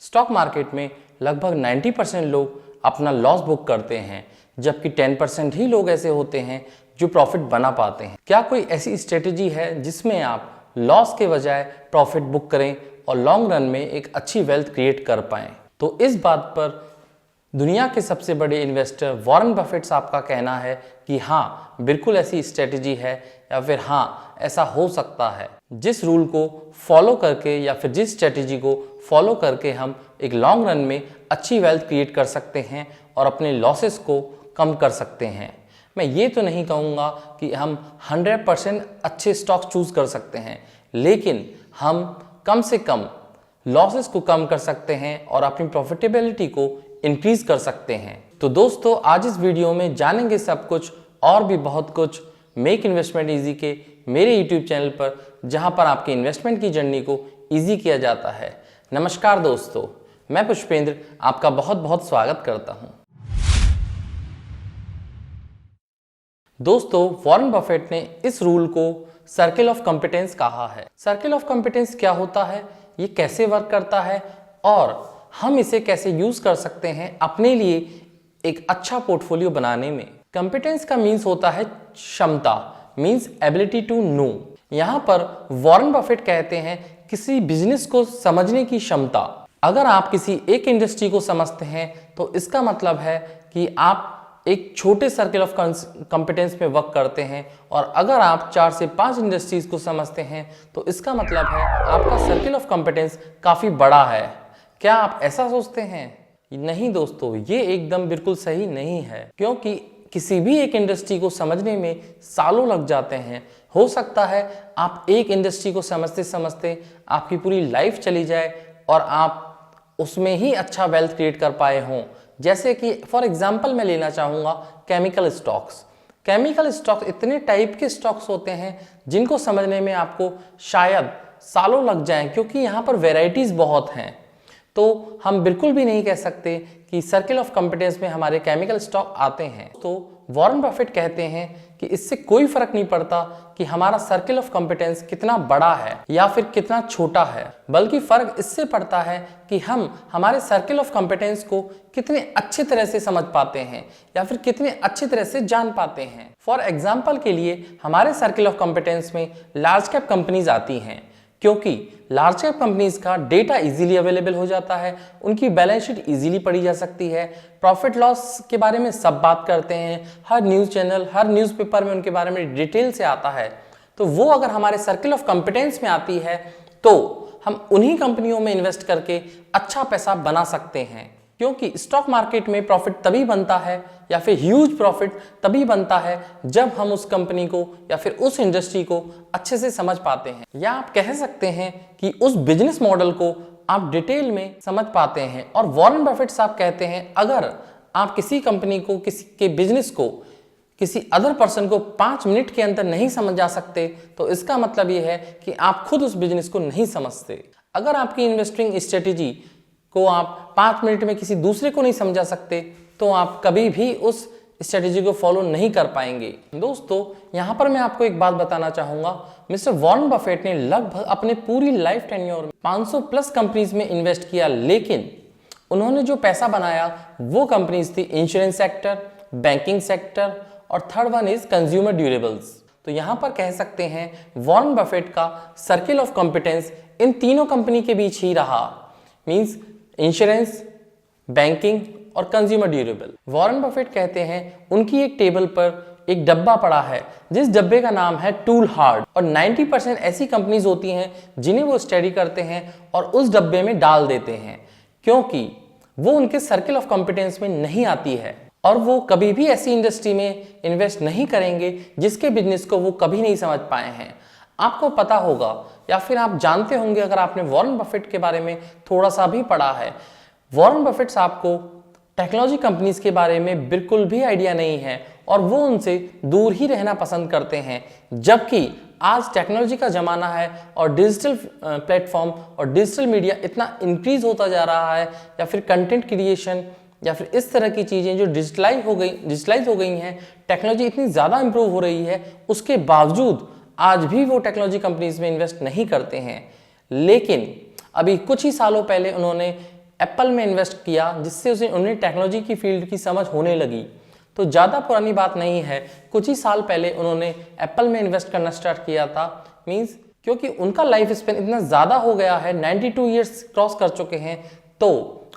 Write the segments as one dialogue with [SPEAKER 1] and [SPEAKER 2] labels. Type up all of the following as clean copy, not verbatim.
[SPEAKER 1] Stock market में लगभग 90% लोग अपना लॉस बुक करते हैं, जबकि 10% ही लोग ऐसे होते हैं जो प्रॉफिट बना पाते हैं। क्या कोई ऐसी स्ट्रेटेजी है जिसमें आप लॉस के बजाय प्रॉफिट बुक करें और लॉन्ग रन में एक अच्छी वेल्थ क्रिएट कर पाएं? तो इस बात पर दुनिया के सबसे बड़े इन्वेस्टर वॉरेन बफेट साहब का कहना है कि हाँ, बिल्कुल ऐसी स्ट्रेटेजी है या फिर हाँ, ऐसा हो सकता है। जिस रूल को फॉलो करके या फिर जिस स्ट्रेटेजी को फॉलो करके हम एक लॉन्ग रन में अच्छी वेल्थ क्रिएट कर सकते हैं और अपने लॉसेस को कम कर सकते हैं। मैं ये तो नहीं कहूँगा कि हम 100% अच्छे स्टॉक चूज कर सकते हैं, लेकिन हम कम से कम लॉसेस को कम कर सकते हैं और अपनी प्रॉफिटेबिलिटी को इंक्रीज कर सकते हैं। तो दोस्तों, आज इस वीडियो में जानेंगे सब कुछ और भी बहुत कुछ मेक इन्वेस्टमेंट इजी के मेरे यूट्यूब चैनल पर, जहां पर आपके इन्वेस्टमेंट की जर्नी को इजी किया जाता है। नमस्कार दोस्तों, मैं पुष्पेंद्र आपका बहुत बहुत स्वागत करता हूं। दोस्तों, वॉरेन बफेट ने इस रूल को सर्किल ऑफ कॉम्पिटेंस कहा है। सर्किल ऑफ कॉम्पिटेंस क्या होता है, ये कैसे वर्क करता है और हम इसे कैसे यूज कर सकते हैं अपने लिए एक अच्छा पोर्टफोलियो बनाने में। कॉम्पिटेंस का मीन्स होता है क्षमता, मीन्स एबिलिटी टू नो। यहां पर वॉरेन बफेट कहते हैं किसी बिजनेस को समझने की क्षमता। अगर आप किसी एक इंडस्ट्री को समझते हैं तो इसका मतलब है कि आप एक छोटे सर्किल ऑफ कॉम्पिटेंस में वर्क करते हैं, और अगर आप 4 से 5 इंडस्ट्रीज को समझते हैं तो इसका मतलब है आपका सर्किल ऑफ कॉम्पिटेंस काफी बड़ा है। क्या आप ऐसा सोचते हैं? नहीं दोस्तों, ये एकदम बिल्कुल सही नहीं है, क्योंकि किसी भी एक इंडस्ट्री को समझने में सालों लग जाते हैं। हो सकता है आप एक इंडस्ट्री को समझते समझते आपकी पूरी लाइफ चली जाए और आप उसमें ही अच्छा वेल्थ क्रिएट कर पाए हों। जैसे कि फॉर एग्जांपल मैं लेना चाहूँगा केमिकल स्टॉक्स। केमिकल स्टॉक्स इतने टाइप के स्टॉक्स होते हैं जिनको समझने में आपको शायद सालों लग जाएं, क्योंकि यहाँ पर वेराइटीज़ बहुत हैं। तो हम बिल्कुल भी नहीं कह सकते कि सर्किल ऑफ कॉम्पिटेंस में हमारे केमिकल स्टॉक आते हैं। तो वॉरेन बफेट कहते हैं कि इससे कोई फर्क नहीं पड़ता कि हमारा सर्किल ऑफ कॉम्पिटेंस कितना बड़ा है या फिर कितना छोटा है, बल्कि फर्क इससे पड़ता है कि हम हमारे सर्किल ऑफ कॉम्पिटेंस को कितने अच्छे तरह से समझ पाते हैं या फिर कितने अच्छे तरह से जान पाते हैं। फॉर एग्जाम्पल के लिए हमारे सर्किल ऑफ कॉम्पिटेंस में लार्ज कैप कंपनीज आती हैं, क्योंकि लार्ज कैप कंपनीज का डेटा इजीली अवेलेबल हो जाता है, उनकी बैलेंस शीट इजीली पढ़ी जा सकती है, प्रॉफिट लॉस के बारे में सब बात करते हैं, हर न्यूज़ चैनल हर न्यूज़पेपर में उनके बारे में डिटेल से आता है। तो वो अगर हमारे सर्किल ऑफ कॉम्पिटेंस में आती है तो हम उन्हीं कंपनियों में इन्वेस्ट करके अच्छा पैसा बना सकते हैं, क्योंकि स्टॉक मार्केट में प्रॉफिट तभी बनता है या फिर ह्यूज प्रॉफिट तभी बनता है जब हम उस कंपनी को या फिर उस इंडस्ट्री को अच्छे से समझ पाते हैं, या आप कह सकते हैं कि उस बिजनेस मॉडल को आप डिटेल में समझ पाते हैं। और वॉरेन बफेट साहब कहते हैं अगर आप किसी कंपनी को, किसी के बिजनेस को, किसी अदर पर्सन को 5 मिनट के अंदर नहीं समझ जा सकते तो इसका मतलब ये है कि आप खुद उस बिजनेस को नहीं समझते। अगर आपकी इन्वेस्टिंग स्ट्रेटेजी को आप 5 मिनट में किसी दूसरे को नहीं समझा सकते तो आप कभी भी उस स्ट्रेटेजी को फॉलो नहीं कर पाएंगे। दोस्तों, यहाँ पर मैं आपको एक बात बताना चाहूँगा। मिस्टर वॉरेन बफेट ने लगभग अपने पूरी लाइफ टेन्योर में 500 प्लस कंपनीज में इन्वेस्ट किया, लेकिन उन्होंने जो पैसा बनाया वो कंपनीज थी इंश्योरेंस सेक्टर, बैंकिंग सेक्टर और third one is consumer durables. तो यहाँ पर कह सकते हैं वॉरेन बफेट का सर्किल ऑफ कॉम्पिटेंस इन तीनों कंपनी के बीच ही रहा, मीन्स इंश्योरेंस, बैंकिंग और कंज्यूमर ड्यूरेबल। वॉरेन बफेट कहते हैं उनकी एक टेबल पर एक डब्बा पड़ा है जिस डब्बे का नाम है टूल हार्ड, और 90% ऐसी कंपनीज होती हैं जिन्हें वो स्टडी करते हैं और उस डब्बे में डाल देते हैं, क्योंकि वो उनके सर्किल ऑफ कॉम्पिटेंस में नहीं आती है और वो कभी भी ऐसी इंडस्ट्री में इन्वेस्ट नहीं करेंगे जिसके बिजनेस को वो कभी नहीं समझ पाए हैं। आपको पता होगा या फिर आप जानते होंगे अगर आपने वॉरेन बफेट के बारे में थोड़ा सा भी पढ़ा है, वॉरेन बफेट साहब को टेक्नोलॉजी कंपनीज के बारे में बिल्कुल भी आइडिया नहीं है और वो उनसे दूर ही रहना पसंद करते हैं। जबकि आज टेक्नोलॉजी का ज़माना है और डिजिटल प्लेटफॉर्म और डिजिटल मीडिया इतना इंक्रीज होता जा रहा है, या फिर कंटेंट क्रिएशन या फिर इस तरह की चीज़ें जो डिजिटलाइज हो गई हैं, टेक्नोलॉजी इतनी ज़्यादा इंप्रूव हो रही है, उसके बावजूद आज भी वो टेक्नोलॉजी कंपनीज में इन्वेस्ट नहीं करते हैं। लेकिन अभी कुछ ही सालों पहले उन्होंने एप्पल में इन्वेस्ट किया, जिससे उन्हें टेक्नोलॉजी की फील्ड की समझ होने लगी। तो ज़्यादा पुरानी बात नहीं है, कुछ ही साल पहले उन्होंने एप्पल में इन्वेस्ट करना स्टार्ट किया था। मीन्स क्योंकि उनका लाइफ स्पेन इतना ज़्यादा हो गया है, 92 ईयर्स क्रॉस कर चुके हैं। तो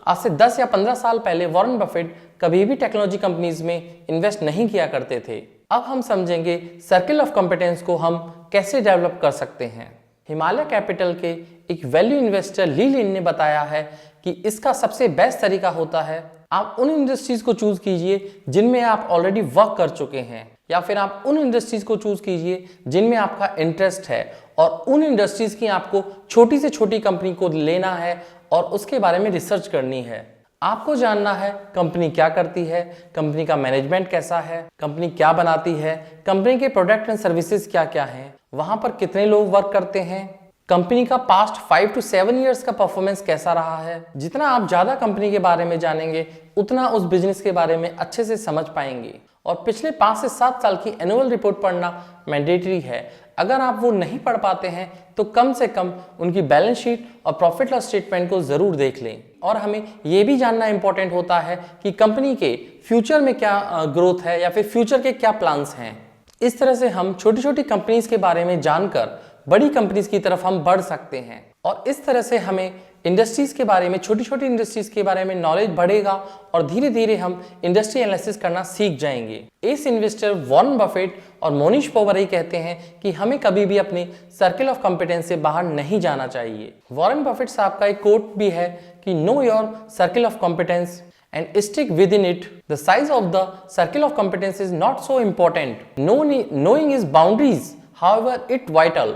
[SPEAKER 1] आज से 10 या 15 साल पहले वॉरेन बफेट कभी भी टेक्नोलॉजी कंपनीज में इन्वेस्ट नहीं किया करते थे। अब हम समझेंगे सर्किल ऑफ कॉम्पिटेंस को हम कैसे डेवलप कर सकते हैं। हिमालय कैपिटल के एक वैल्यू इन्वेस्टर ली लिन ने बताया है कि इसका सबसे बेस्ट तरीका होता है, आप उन इंडस्ट्रीज को चूज कीजिए जिनमें आप ऑलरेडी वर्क कर चुके हैं, या फिर आप उन इंडस्ट्रीज को चूज कीजिए जिनमें आपका इंटरेस्ट है, और उन इंडस्ट्रीज की आपको छोटी से छोटी कंपनी को लेना है और उसके बारे में रिसर्च करनी है। आपको जानना है कंपनी क्या करती है, कंपनी का मैनेजमेंट कैसा है, कंपनी क्या बनाती है, कंपनी के प्रोडक्ट एंड सर्विसेज क्या क्या हैं, वहां पर कितने लोग वर्क करते हैं, कंपनी का पास्ट 5 to 7 ईयर्स का परफॉर्मेंस कैसा रहा है। जितना आप ज्यादा कंपनी के बारे में जानेंगे उतना उस बिजनेस के बारे में अच्छे से समझ पाएंगे। और पिछले 5 से 7 साल की एनुअल रिपोर्ट पढ़ना मैंडेटरी है। अगर आप वो नहीं पढ़ पाते हैं तो कम से कम उनकी बैलेंस शीट और प्रॉफिट लॉस स्टेटमेंट को जरूर देख लें। और हमें ये भी जानना इंपॉर्टेंट होता है कि कंपनी के फ्यूचर में क्या ग्रोथ है या फिर फ्यूचर के क्या प्लान्स हैं। इस तरह से हम छोटी छोटी कंपनीज के बारे में जानकर बड़ी कंपनीज की तरफ हम बढ़ सकते हैं। और इस तरह से हमें इंडस्ट्रीज के बारे में, छोटी छोटी इंडस्ट्रीज के बारे में नॉलेज बढ़ेगा और धीरे धीरे हम इंडस्ट्री एनालिसिस करना सीख जाएंगे। एस इन्वेस्टर वॉरेन बफेट और मोनीश पोवरई कहते हैं कि हमें कभी भी अपने सर्किल ऑफ कॉम्पिटेंस से बाहर नहीं जाना चाहिए। वॉरेन बफेट साहब का एक कोट भी है कि know your circle of competence and stick within it. The size of the circle of competence is not so important. Knowing its boundaries, however, it vital.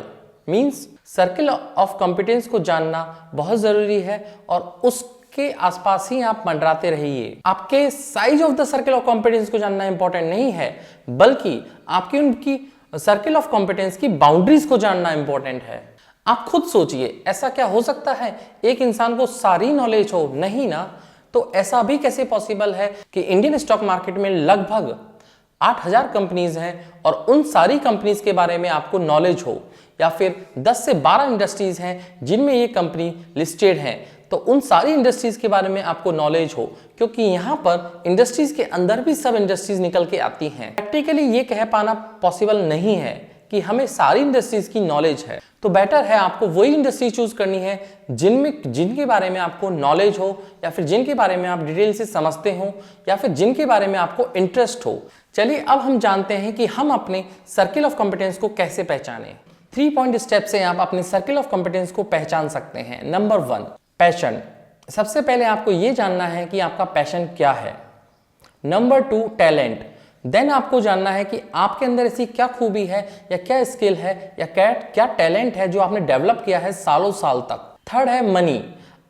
[SPEAKER 1] Means circle of competence को जानना बहुत जरूरी है और उसके आसपास ही आप मंडराते रहिए। आपके size of the circle of competence को जानना इंपॉर्टेंट नहीं है, बल्कि आपकी उनकी सर्किल ऑफ कॉम्पिटेंस की बाउंड्रीज को जानना इंपॉर्टेंट है। आप खुद सोचिए, ऐसा क्या हो सकता है एक इंसान को सारी नॉलेज हो? नहीं ना। तो ऐसा भी कैसे पॉसिबल है कि इंडियन स्टॉक मार्केट में लगभग 8000 कंपनीज हैं और उन सारी कंपनीज के बारे में आपको नॉलेज हो, या फिर 10 से 12 इंडस्ट्रीज हैं जिनमें ये कंपनी लिस्टेड हैं, तो उन सारी इंडस्ट्रीज के बारे में आपको नॉलेज हो, क्योंकि यहाँ पर इंडस्ट्रीज के अंदर भी सब इंडस्ट्रीज निकल के आती हैं। प्रैक्टिकली ये कह पाना पॉसिबल नहीं है कि हमें सारी इंडस्ट्रीज की नॉलेज है। तो बेटर है आपको वही इंडस्ट्री चूज करनी है जिनके बारे में आपको नॉलेज हो, या फिर जिनके बारे में आप डिटेल से समझते हो, या फिर जिनके बारे में आपको इंटरेस्ट हो। चलिए अब हम जानते हैं कि हम अपने सर्किल ऑफ कॉम्पिटेंस को कैसे पहचानें। 3 पॉइंट स्टेप से आप अपने सर्किल ऑफ कॉम्पिटेंस को पहचान सकते हैं। Number 1, passion. सबसे पहले आपको यह जानना है कि आपका पैशन क्या है। Number 2, talent. देन आपको जानना है कि आपके अंदर ऐसी क्या खूबी है या क्या स्किल है या क्या टैलेंट है जो आपने डेवलप किया है सालों साल तक। थर्ड है मनी।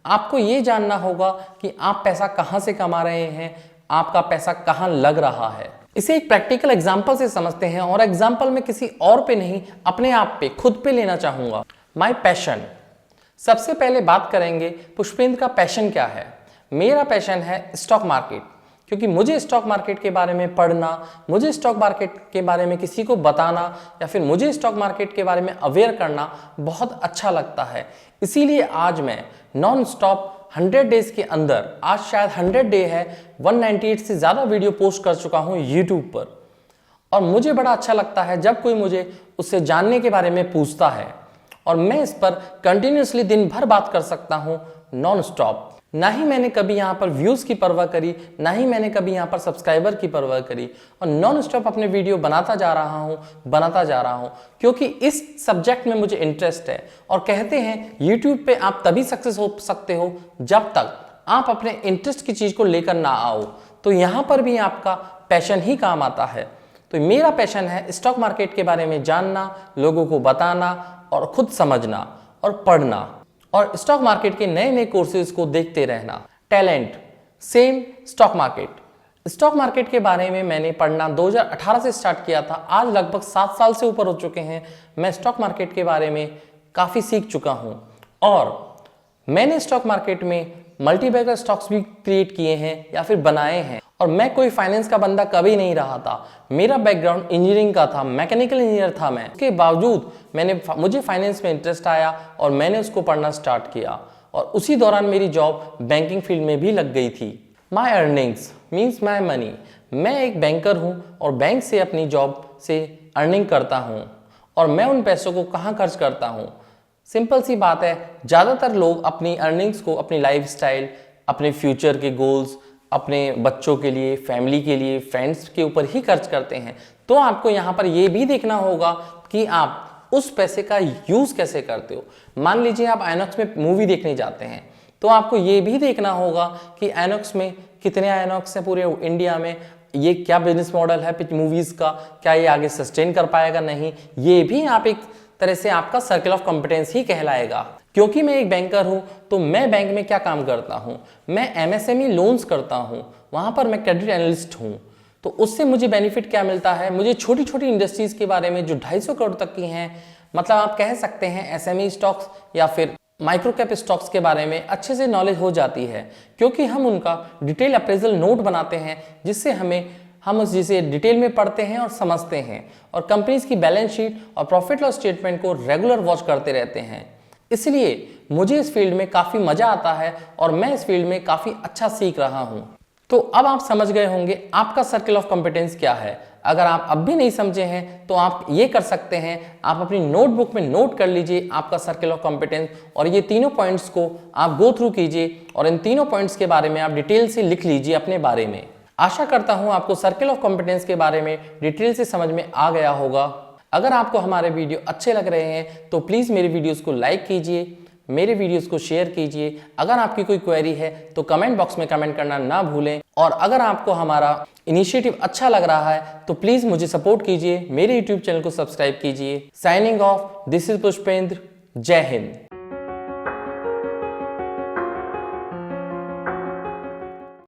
[SPEAKER 1] आपको ये जानना होगा कि आप पैसा कहाँ से कमा रहे हैं, आपका पैसा कहाँ लग रहा है। इसे एक प्रैक्टिकल एग्जाम्पल से समझते हैं, और एग्जाम्पल में किसी और पे नहीं, अपने आप पे, खुद पे लेना चाहूंगा। My passion. सबसे पहले बात करेंगे पुष्पेंद्र का पैशन क्या है। मेरा पैशन है स्टॉक मार्केट, क्योंकि मुझे स्टॉक मार्केट के बारे में पढ़ना, मुझे स्टॉक मार्केट के बारे में किसी को बताना, या फिर मुझे स्टॉक मार्केट के बारे में अवेयर करना बहुत अच्छा लगता है। इसीलिए आज मैं नॉन स्टॉप 100 डेज के अंदर, आज शायद 100 डे है, 198 से ज़्यादा वीडियो पोस्ट कर चुका हूँ यूट्यूब पर। और मुझे बड़ा अच्छा लगता है जब कोई मुझे उससे जानने के बारे में पूछता है, और मैं इस पर कंटिन्यूसली दिन भर बात कर सकता हूँ नॉन स्टॉप। ना ही मैंने कभी यहाँ पर व्यूज़ की परवाह करी, ना ही मैंने कभी यहाँ पर सब्सक्राइबर की परवाह करी, और नॉन स्टॉप अपने वीडियो बनाता जा रहा हूँ क्योंकि इस सब्जेक्ट में मुझे इंटरेस्ट है। और कहते हैं यूट्यूब पे आप तभी सक्सेस हो सकते हो जब तक आप अपने इंटरेस्ट की चीज़ को लेकर ना आओ। तो यहाँ पर भी आपका पैशन ही काम आता है। तो मेरा पैशन है स्टॉक मार्केट के बारे में जानना, लोगों को बताना और खुद समझना और पढ़ना, और स्टॉक मार्केट के नए नए कोर्सेज को देखते रहना। Talent, same stock market. Stock market के बारे में मैंने पढ़ना 2018 से स्टार्ट किया था। आज लगभग 7 साल से ऊपर हो चुके हैं। मैं स्टॉक मार्केट के बारे में काफ़ी सीख चुका हूँ, और मैंने स्टॉक मार्केट में मल्टीबैगर स्टॉक्स भी क्रिएट किए हैं या फिर बनाए हैं। और मैं कोई फाइनेंस का बंदा कभी नहीं रहा था। मेरा बैकग्राउंड इंजीनियरिंग का था, मैकेनिकल इंजीनियर था मैं। उसके बावजूद मुझे फाइनेंस में इंटरेस्ट आया और मैंने उसको पढ़ना स्टार्ट किया। और उसी दौरान मेरी जॉब बैंकिंग फील्ड में भी लग गई थी। My earnings means my money. मैं एक बैंकर हूँ और बैंक से अपनी जॉब से अर्निंग करता हूँ और मैं उन पैसों को कहाँ खर्च करता हूँ। सिंपल सी बात है, ज़्यादातर लोग अपनी अर्निंग्स को अपनी लाइफस्टाइल, अपने फ्यूचर के गोल्स, अपने बच्चों के लिए, फैमिली के लिए, फ्रेंड्स के ऊपर ही खर्च करते हैं। तो आपको यहाँ पर ये भी देखना होगा कि आप उस पैसे का यूज़ कैसे करते हो। मान लीजिए आप आइनॉक्स में मूवी देखने जाते हैं, तो आपको ये भी देखना होगा कि आइनॉक्स में कितने आइनॉक्स हैं पूरे इंडिया में, ये क्या बिजनेस मॉडल है मूवीज़ का, क्या ये आगे सस्टेन कर पाएगा नहीं। ये भी आप एक तरह से आपका सर्कल ऑफ कॉम्पिटेंस ही कहलाएगा। क्योंकि मैं एक बैंकर हूं तो मैं बैंक में क्या काम करता हूं, मैं एमएसएमई लोन्स करता हूं, वहां पर मैं क्रेडिट एनालिस्ट हूं। तो उससे मुझे बेनिफिट क्या मिलता है, मुझे छोटी छोटी इंडस्ट्रीज के बारे में जो 250 करोड़ तक की हैं, मतलब आप कह सकते हैं एसएमई स्टॉक्स या फिर माइक्रो कैप स्टॉक्स के बारे में अच्छे से नॉलेज हो जाती है, क्योंकि हम उनका डिटेल अप्रेजल नोट बनाते हैं जिससे हम जिसे डिटेल में पढ़ते हैं और समझते हैं, और कंपनीज की बैलेंस शीट और प्रॉफिट लॉस स्टेटमेंट को रेगुलर वॉच करते रहते हैं। इसलिए मुझे इस फील्ड में काफ़ी मज़ा आता है और मैं इस फील्ड में काफ़ी अच्छा सीख रहा हूं। तो अब आप समझ गए होंगे आपका सर्कल ऑफ कॉम्पिटेंस क्या है। अगर आप अब भी नहीं समझे हैं तो आप ये कर सकते हैं, आप अपनी नोटबुक में नोट कर लीजिए आपका सर्कल ऑफ कॉम्पिटेंस और ये तीनों पॉइंट्स को आप गो थ्रू कीजिए और इन तीनों पॉइंट्स के बारे में आप डिटेल से लिख लीजिए अपने बारे में। आशा करता हूं आपको सर्कल ऑफ कॉम्पिटेंस के बारे में डिटेल से समझ में आ गया होगा। अगर आपको हमारे वीडियो अच्छे लग रहे हैं तो प्लीज़ मेरे वीडियोस को लाइक कीजिए, मेरे वीडियोस को शेयर कीजिए। अगर आपकी कोई क्वेरी है तो कमेंट बॉक्स में कमेंट करना ना भूलें, और अगर आपको हमारा इनिशिएटिव अच्छा लग रहा है तो प्लीज़ मुझे सपोर्ट कीजिए, मेरे यूट्यूब चैनल को सब्सक्राइब कीजिए। Signing off, this is Pushpendra. जय हिंद।